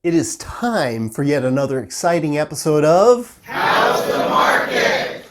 It is time for yet another exciting episode of How's the Market?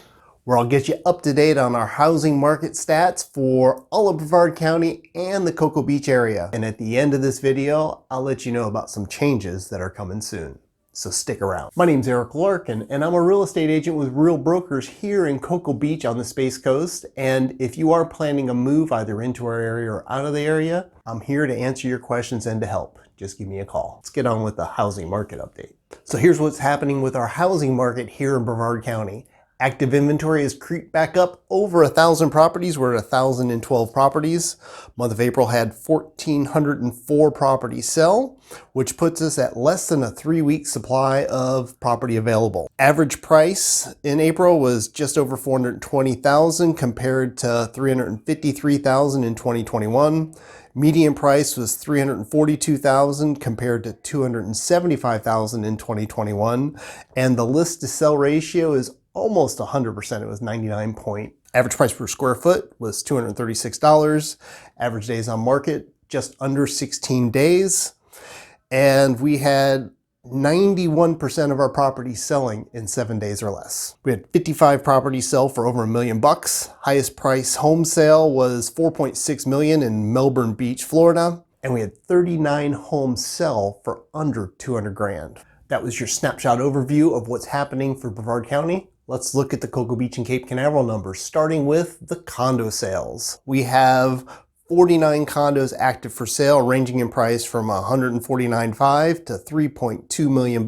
Where I'll get you up to date on our housing market stats for all of Brevard County and the Cocoa Beach area. And at the end of this video, I'll let you know about some changes that are coming soon. So stick around. My name's Larkin, and I'm a real estate agent with Real Brokers here in Cocoa Beach on the Space Coast. And if you are planning a move either into our area or out of the area, I'm here to answer your questions and to help. Just give me a call. Let's get on with the housing market update. So here's what's happening with our housing market here in Brevard County. Active inventory has creeped back up over 1,000 properties. We're at 1,012 properties. Month of April had 1,404 properties sell, which puts us at less than a 3-week supply of property available. Average price in April was just over $420,000 compared to $353,000 in 2021. Median price was $342,000 compared to $275,000 in 2021. And the list to sell ratio is almost 100%. It was 99. Average price per square foot was $236. Average days on market, just under 16 days. And we had 91% of our properties selling in 7 days or less. We had 55 properties sell for over $1 million. Highest price home sale was $4.6 million in Melbourne Beach, Florida. And we had 39 homes sell for under 200 grand. That was your snapshot overview of what's happening for Brevard County. Let's look at the Cocoa Beach and Cape Canaveral numbers, starting with the condo sales. We have 49 condos active for sale, ranging in price from $149,500 to $3.2 million.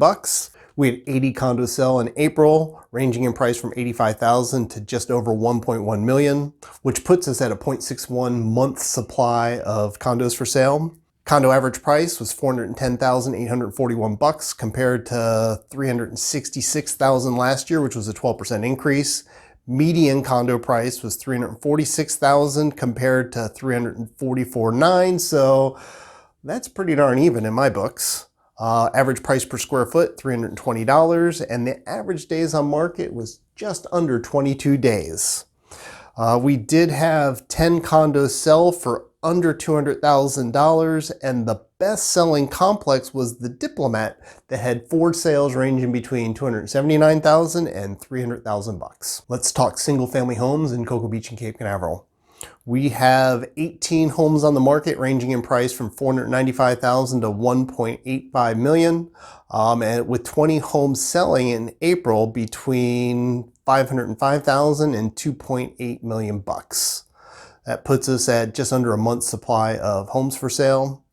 We had 80 condos sell in April, ranging in price from $85,000 to just over $1.1 million, which puts us at a 0.61 month supply of condos for sale. Condo average price was $410,841 compared to $366,000 last year, which was a 12% increase. Median condo price was $346,000 compared to $344,900, so that's pretty darn even in my books. Average price per square foot, $320, and the average days on market was just under 22 days. We did have 10 condos sell for under $200,000, and the best-selling complex was the Diplomat that had forward sales ranging between $279,000 and $300,000. Let's talk single-family homes in Cocoa Beach and Cape Canaveral. We have 18 homes on the market ranging in price from $495,000 to $1.85 million, and with 20 homes selling in April between $505,000 and $2.8 million. That puts us at just under a month's supply of homes for sale.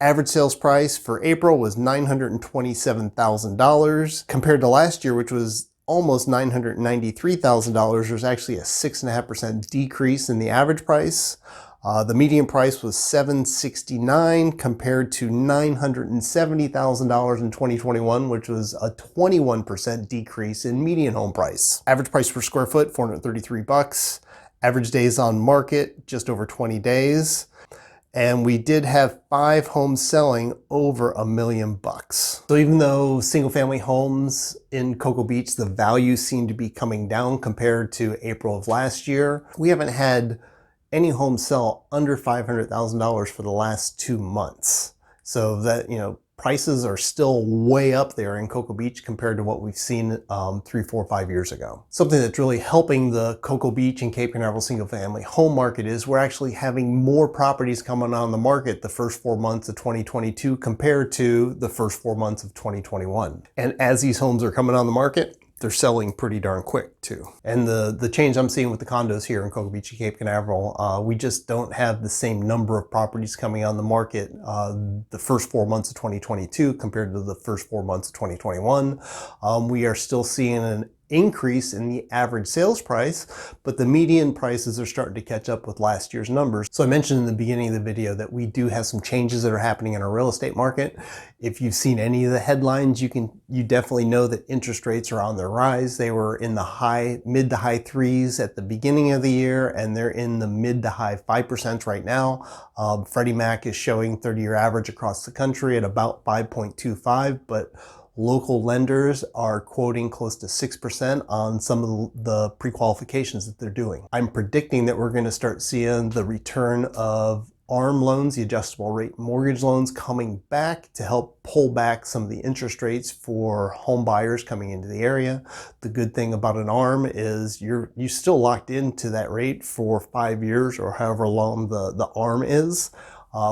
Average sales price for April was $927,000 compared to last year, which was almost $993,000. There's actually a 6.5% decrease in the average price. The median price was $769,000 compared to $970,000 in 2021, which was a 21% decrease in median home price. Average price per square foot, $433. Average days on market, just over 20 days. And we did have 5 homes selling over $1 million. So even though single family homes in Cocoa Beach, the values seem to be coming down compared to April of last year, we haven't had any homes sell under $500,000 for the last 2 months. So that, prices are still way up there in Cocoa Beach compared to what we've seen 3, 4, 5 years ago. Something that's really helping the Cocoa Beach and Cape Canaveral single family home market is we're actually having more properties coming on the market the first 4 months of 2022 compared to the first 4 months of 2021. And as these homes are coming on the market, they're selling pretty darn quick too. And the change I'm seeing with the condos here in Cocoa Beach and Cape Canaveral, we just don't have the same number of properties coming on the market the first 4 months of 2022 compared to the first 4 months of 2021. We are still seeing an increase in the average sales price, but the median prices are starting to catch up with last year's numbers. So I mentioned in the beginning of the video that we do have some changes that are happening in our real estate market. If you've seen any of the headlines, you definitely know that interest rates are on the rise. They were in the mid to high 3s at the beginning of the year, and they're in the mid to high 5% right now. Freddie Mac is showing 30-year average across the country at about 5.25, but local lenders are quoting close to 6% on some of the pre-qualifications that they're doing. I'm predicting that we're going to start seeing the return of ARM loans, the adjustable rate mortgage loans, coming back to help pull back some of the interest rates for home buyers coming into the area. The good thing about an ARM is you're still locked into that rate for 5 years or however long the ARM is,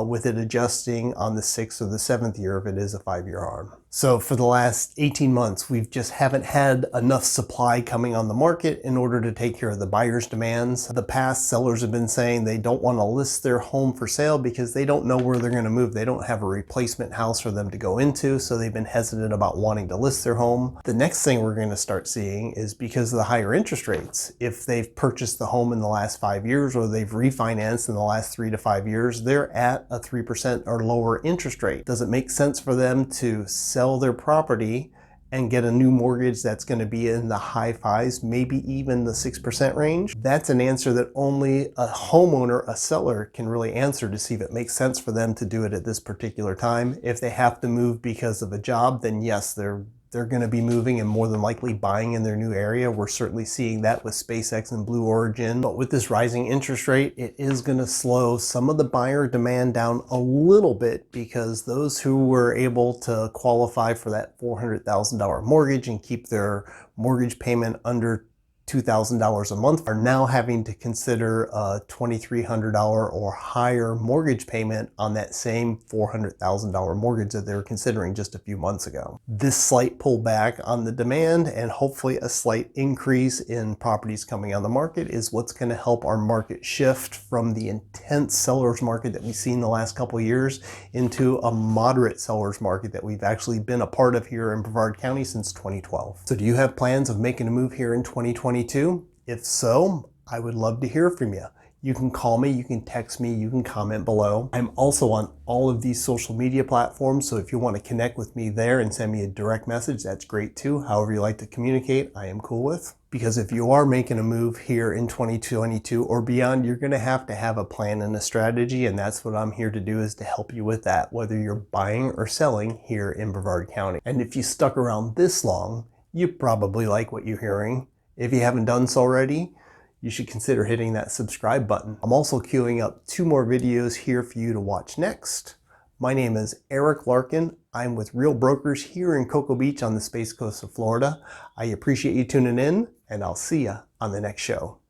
with it adjusting on the 6th or the 7th year if it is a 5-year ARM. So for the last 18 months, we've just haven't had enough supply coming on the market in order to take care of the buyers' demands. The past sellers have been saying they don't want to list their home for sale because they don't know where they're going to move. They don't have a replacement house for them to go into, so they've been hesitant about wanting to list their home. The next thing we're going to start seeing is because of the higher interest rates. If they've purchased the home in the last 5 years or they've refinanced in the last 3 to 5 years, they're at a 3% or lower interest rate. Does it make sense for them to sell their property and get a new mortgage that's going to be in the high 5s, maybe even the 6% range? That's an answer that only a homeowner, a seller, can really answer to see if it makes sense for them to do it at this particular time. If they have to move because of a job, then yes, they're going to be moving and more than likely buying in their new area. We're certainly seeing that with SpaceX and Blue Origin. But with this rising interest rate, it is going to slow some of the buyer demand down a little bit, because those who were able to qualify for that $400,000 mortgage and keep their mortgage payment under $2,000 a month are now having to consider a $2,300 or higher mortgage payment on that same $400,000 mortgage that they were considering just a few months ago. This slight pullback on the demand and hopefully a slight increase in properties coming on the market is what's going to help our market shift from the intense seller's market that we've seen the last couple of years into a moderate seller's market that we've actually been a part of here in Brevard County since 2012. So do you have plans of making a move here in 2022? If so, I would love to hear from you. You can call me, you can text me, you can comment below. I'm also on all of these social media platforms, so if you want to connect with me there and send me a direct message, that's great too. However you like to communicate, I am cool with. Because if you are making a move here in 2022 or beyond, you're going to have a plan and a strategy, and that's what I'm here to do, is to help you with that, whether you're buying or selling here in Brevard County. And if you stuck around this long, you probably like what you're hearing. If you haven't done so already, you should consider hitting that subscribe button. I'm also queuing up 2 more videos here for you to watch next. My name is Eric Larkin. I'm with Real Brokers here in Cocoa Beach on the Space Coast of Florida. I appreciate you tuning in, and I'll see you on the next show.